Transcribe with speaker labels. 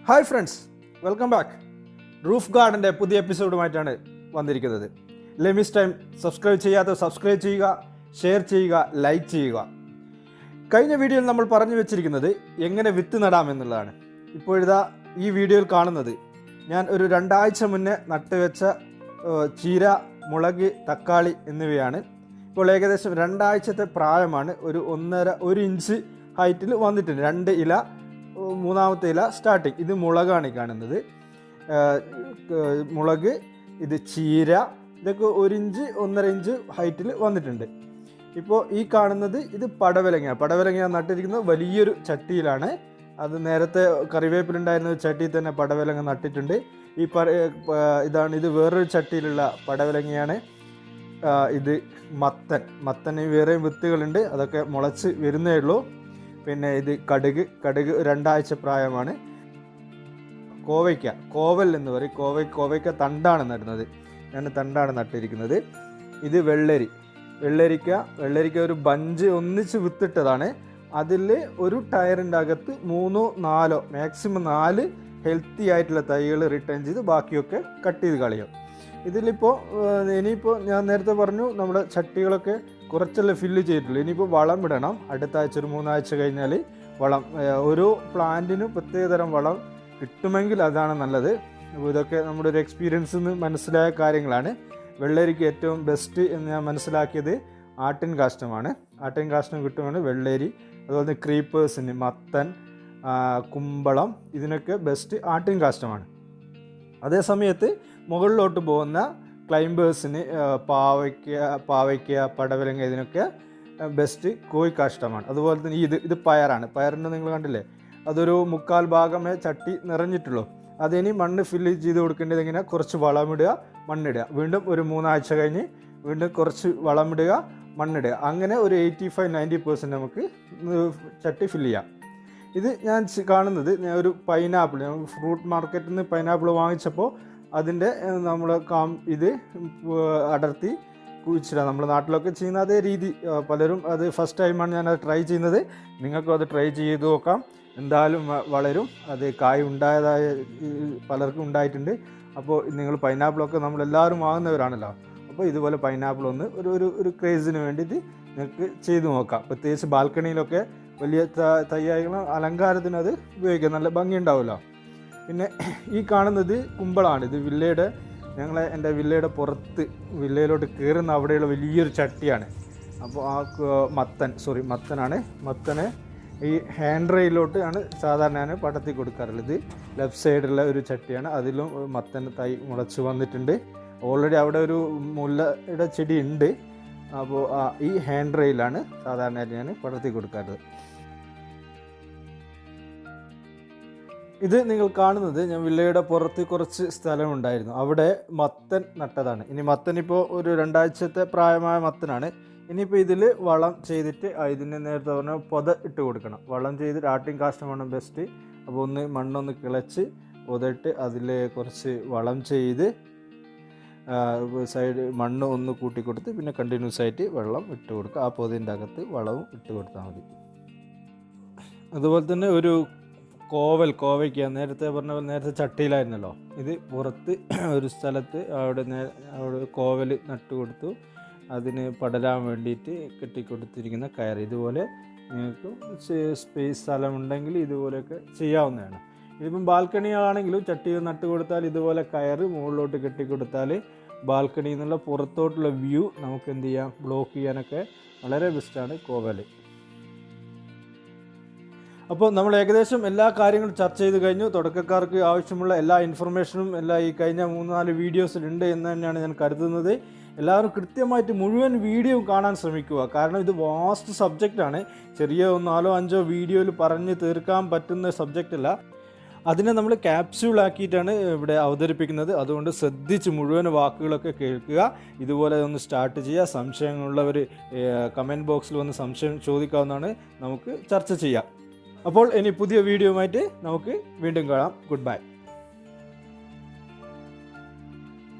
Speaker 1: Hi friends, welcome back. Roof ഗാർഡൻ്റെ പുതിയ എപ്പിസോഡുമായിട്ടാണ് വന്നിരിക്കുന്നത്. ലെമിസ് ടൈം സബ്സ്ക്രൈബ് ചെയ്യാത്ത സബ്സ്ക്രൈബ് ചെയ്യുക, ഷെയർ ചെയ്യുക, ലൈക്ക് ചെയ്യുക. കഴിഞ്ഞ വീഡിയോയിൽ നമ്മൾ പറഞ്ഞു വെച്ചിരിക്കുന്നത് എങ്ങനെ വിത്ത് നടാമെന്നുള്ളതാണ്. ഇപ്പോഴിതാ ഈ വീഡിയോയിൽ കാണുന്നത് ഞാൻ ഒരു 2 ആഴ്ച മുന്നേ നട്ടുവെച്ച ചീര, മുളക്, തക്കാളി എന്നിവയാണ്. ഇപ്പോൾ ഏകദേശം 2 ആഴ്ചത്തെ പ്രായമാണ്. ഒരു 1 ഇഞ്ച് ഹൈറ്റിൽ വന്നിട്ടുണ്ട്. 2 ഇല, 3ാമത്തെ ഇല സ്റ്റാർട്ടിങ്. ഇത് മുളകാണ് കാണുന്നത്. മുളക്, ഇത് ചീര, ഇതൊക്കെ 1 ഇഞ്ച് 1.5 ഇഞ്ച് ഹൈറ്റിൽ വന്നിട്ടുണ്ട്. ഇപ്പോൾ ഈ കാണുന്നത് ഇത് പടവലങ്ങ നട്ടിരിക്കുന്നത് വലിയൊരു ചട്ടിയിലാണ്. അത് നേരത്തെ കറിവേപ്പിലുണ്ടായിരുന്ന ഒരു ചട്ടിയിൽ തന്നെ പടവലങ്ങ നട്ടിട്ടുണ്ട്. ഇത് വേറൊരു ചട്ടിയിലുള്ള പടവലങ്ങയാണ്. ഇത് മത്തന് വേറെയും വിത്തുകളുണ്ട്, അതൊക്കെ മുളച്ച് വരുന്നേ ഉള്ളൂ. പിന്നെ ഇത് കടുക് 2 ആഴ്ച പ്രായമാണ്. കോവൽ എന്ന് പറയും. കോവയ്ക്ക തണ്ടാണ് നടുന്നത്. ഞാൻ തണ്ടാണ് നട്ടിരിക്കുന്നത്. ഇത് വെള്ളരിക്ക ഒരു ബഞ്ച് ഒന്നിച്ച് വിത്തിട്ടതാണ്. അതിൽ ഒരു ടയറിൻ്റെ അകത്ത് 3-4 മാക്സിമം 4 ഹെൽത്തി ആയിട്ടുള്ള തൈകൾ റിട്ടേൺ ചെയ്ത് ബാക്കിയൊക്കെ കട്ട് ചെയ്ത് കളയും. ഇനിയിപ്പോൾ ഞാൻ നേരത്തെ പറഞ്ഞു, നമ്മുടെ ചട്ടികളൊക്കെ കുറച്ചല്ലേ ഫില്ല് ചെയ്തിട്ടുള്ളൂ. ഇനിയിപ്പോൾ വളം ഇടണം. അടുത്ത ആഴ്ച ഒരു 3 ആഴ്ച കഴിഞ്ഞാൽ വളം, ഓരോ പ്ലാന്റിനും പ്രത്യേകതരം വളം കിട്ടുമെങ്കിൽ അതാണ് നല്ലത്. അപ്പോൾ ഇതൊക്കെ നമ്മുടെ ഒരു എക്സ്പീരിയൻസിൽ നിന്ന് മനസ്സിലായ കാര്യങ്ങളാണ്. വെള്ളരിക്ക് ഏറ്റവും ബെസ്റ്റ് എന്ന് ഞാൻ മനസ്സിലാക്കിയത് ആട്ടിൻ കാഷ്ടമാണ്. ആട്ടിൻ കാഷ്ടം കിട്ടുമെങ്കിൽ വെള്ളരി, അതുപോലെ തന്നെ ക്രീപ്പേഴ്സിന് മത്തൻ, കുമ്പളം, ഇതിനൊക്കെ ബെസ്റ്റ് ആട്ടിൻ കാഷ്ടമാണ്. അതേ സമയത്ത് മുകളിലോട്ട് പോകുന്ന ക്ലൈംബേഴ്സിന് പാവയ്ക്ക, പടവലങ്ങ, ഇതിനൊക്കെ ബെസ്റ്റ് കോഴിക്കാഷ്ടമാണ്. അതുപോലെ തന്നെ ഇത് പയറാണ്. പയറിൻ്റെ നിങ്ങൾ കണ്ടില്ലേ, അതൊരു 1/4 ഭാഗമേ ചട്ടി നിറഞ്ഞിട്ടുള്ളൂ. അതിനി മണ്ണ് ഫില്ല് ചെയ്ത് കൊടുക്കേണ്ടത് എങ്ങനെ, കുറച്ച് വളമിടുക, മണ്ണിടുക, വീണ്ടും ഒരു 3 ആഴ്ച കഴിഞ്ഞ് വീണ്ടും കുറച്ച് വളമിടുക, മണ്ണിടുക. അങ്ങനെ ഒരു 85-90% നമുക്ക് ചട്ടി ഫില്ല് ചെയ്യാം. ഇത് ഞാൻ കാണുന്നത്, ഞാൻ ഒരു പൈനാപ്പിൾ, ഫ്രൂട്ട് മാർക്കറ്റിൽ നിന്ന് പൈനാപ്പിൾ വാങ്ങിച്ചപ്പോൾ അതിൻ്റെ നമ്മൾ ഇത് അടർത്തി കുഴിച്ചിടുക. നമ്മുടെ നാട്ടിലൊക്കെ ചെയ്യുന്ന അതേ രീതി. പലരും അത് ഫസ്റ്റ് ടൈമാണ് ഞാനത് ട്രൈ ചെയ്യുന്നത്. നിങ്ങൾക്കും അത് ട്രൈ ചെയ്ത് നോക്കാം, എന്തായാലും വളരും. അത് കായ് ഉണ്ടായതായ പലർക്കും ഉണ്ടായിട്ടുണ്ട്. അപ്പോൾ നിങ്ങൾ പൈനാപ്പിളൊക്കെ നമ്മളെല്ലാവരും വാങ്ങുന്നവരാണല്ലോ. അപ്പോൾ ഇതുപോലെ പൈനാപ്പിൾ ഒന്ന് ഒരു ക്രേസിന് വേണ്ടിയിട്ട് നിങ്ങൾക്ക് ചെയ്ത് നോക്കാം. പ്രത്യേകിച്ച് ബാൽക്കണിയിലൊക്കെ വലിയ തൈയായികളും അലങ്കാരത്തിന് അത് ഉപയോഗിക്കാം, നല്ല ഭംഗി ഉണ്ടാവുമല്ലോ. പിന്നെ ഈ കാണുന്നത് കുമ്പളാണ്. ഇത് എൻ്റെ വില്ലയുടെ പുറത്ത്, വില്ലയിലോട്ട് കയറുന്ന അവിടെയുള്ള വലിയൊരു ചട്ടിയാണ്. അപ്പോൾ മത്തനെ ഈ ഹാൻഡ് റെയിലോട്ട് ആണ് സാധാരണ ഞാൻ പടർത്തി കൊടുക്കാറുള്ളത്. ലെഫ്റ്റ് സൈഡിലുള്ള ഒരു ചട്ടിയാണ്. അതിലും മത്തൻ തൈ മുളച്ച് വന്നിട്ടുണ്ട്. ഓൾറെഡി അവിടെ ഒരു മുല്ലയുടെ ചെടി ഉണ്ട്. അപ്പോൾ ഈ ഹാൻഡ് റെയിലാണ് സാധാരണയായിട്ട് ഞാൻ പടർത്തി കൊടുക്കാറുള്ളത്. ഇത് നിങ്ങൾ കാണുന്നത് ഞാൻ വില്ലയുടെ പുറത്ത് കുറച്ച് സ്ഥലമുണ്ടായിരുന്നു, അവിടെ മത്തൻ നട്ടതാണ്. ഇനി മത്തൻ ഇപ്പോൾ ഒരു 2 ആഴ്ചത്തെ പ്രായമായ മത്തനാണ്. ഇനിയിപ്പോൾ ഇതിൽ വളം ചെയ്തിട്ട് ഇതിന് നേരത്തെ പറഞ്ഞാൽ പൊത ഇട്ട് കൊടുക്കണം. വളം ചെയ്തിട്ട് ആട്ടിൻ കാഷ്ടമാണ് ബെസ്റ്റ്. അപ്പോൾ മണ്ണൊന്ന് കിളച്ച് പൊതയിട്ട് അതിൽ കുറച്ച് വളം ചെയ്ത് സൈഡ് മണ്ണ് ഒന്ന് കൂട്ടിക്കൊടുത്ത് പിന്നെ കണ്ടിന്യൂസ് ആയിട്ട് വെള്ളം ഇട്ട് കൊടുക്കുക. ആ പൊതിൻ്റെ അകത്ത് വളവും ഇട്ട് കൊടുത്താൽ മതി. അതുപോലെ തന്നെ ഒരു കോവയ്ക്ക നേരത്തെ ചട്ടിയിലായിരുന്നല്ലോ. ഇത് പുറത്ത് ഒരു സ്ഥലത്ത് അവിടെ കോവൽ നട്ടുകൊടുത്തു. അതിന് പടരാൻ വേണ്ടിയിട്ട് കെട്ടിക്കൊടുത്തിരിക്കുന്ന കയർ. ഇതുപോലെ നിങ്ങൾക്ക് സ്പേസ് സ്ഥലമുണ്ടെങ്കിൽ ഇതുപോലെയൊക്കെ ചെയ്യാവുന്നതാണ്. ഇതിപ്പം ബാൽക്കണി ആണെങ്കിലും ചട്ടിയിൽ നട്ട് കൊടുത്താൽ ഇതുപോലെ കയർ മുകളിലോട്ട് കെട്ടിക്കൊടുത്താൽ ബാൽക്കണിയിൽ നിന്നുള്ള പുറത്തോട്ടുള്ള വ്യൂ നമുക്ക് എന്ത് ചെയ്യാം, ബ്ലോക്ക് ചെയ്യാനൊക്കെ വളരെ ബെസ്റ്റാണ് കോവൽ. അപ്പോൾ നമ്മൾ ഏകദേശം എല്ലാ കാര്യങ്ങളും ചർച്ച ചെയ്ത് കഴിഞ്ഞു. തുടക്കക്കാർക്ക് ആവശ്യമുള്ള എല്ലാ ഇൻഫർമേഷനും ഈ കഴിഞ്ഞ 3-4 വീഡിയോസിലുണ്ട് എന്ന് തന്നെയാണ് ഞാൻ കരുതുന്നത്. എല്ലാവരും കൃത്യമായിട്ട് മുഴുവൻ വീഡിയോ കാണാൻ ശ്രമിക്കുക. കാരണം ഇത് വാസ്റ്റ് സബ്ജക്റ്റാണ്. ചെറിയ 4-5 വീഡിയോയിൽ പറഞ്ഞ് തീർക്കാൻ പറ്റുന്ന സബ്ജക്റ്റല്ല. അതിനെ നമ്മൾ ക്യാപ്സ്യൂളാക്കിയിട്ടാണ് ഇവിടെ അവതരിപ്പിക്കുന്നത്. അതുകൊണ്ട് ശ്രദ്ധിച്ച് മുഴുവൻ വാക്കുകളൊക്കെ കേൾക്കുക. ഇതുപോലെ ഒന്ന് സ്റ്റാർട്ട് ചെയ്യുക. സംശയങ്ങളുള്ളവർ കമൻറ്റ് ബോക്സിൽ വന്ന് സംശയം ചോദിക്കാവുന്നതാണ്, നമുക്ക് ചർച്ച ചെയ്യാം. അപ്പോൾ ഇനി പുതിയ വീഡിയോയുമായിട്ട് നമുക്ക് വീണ്ടും കാണാം. Good bye.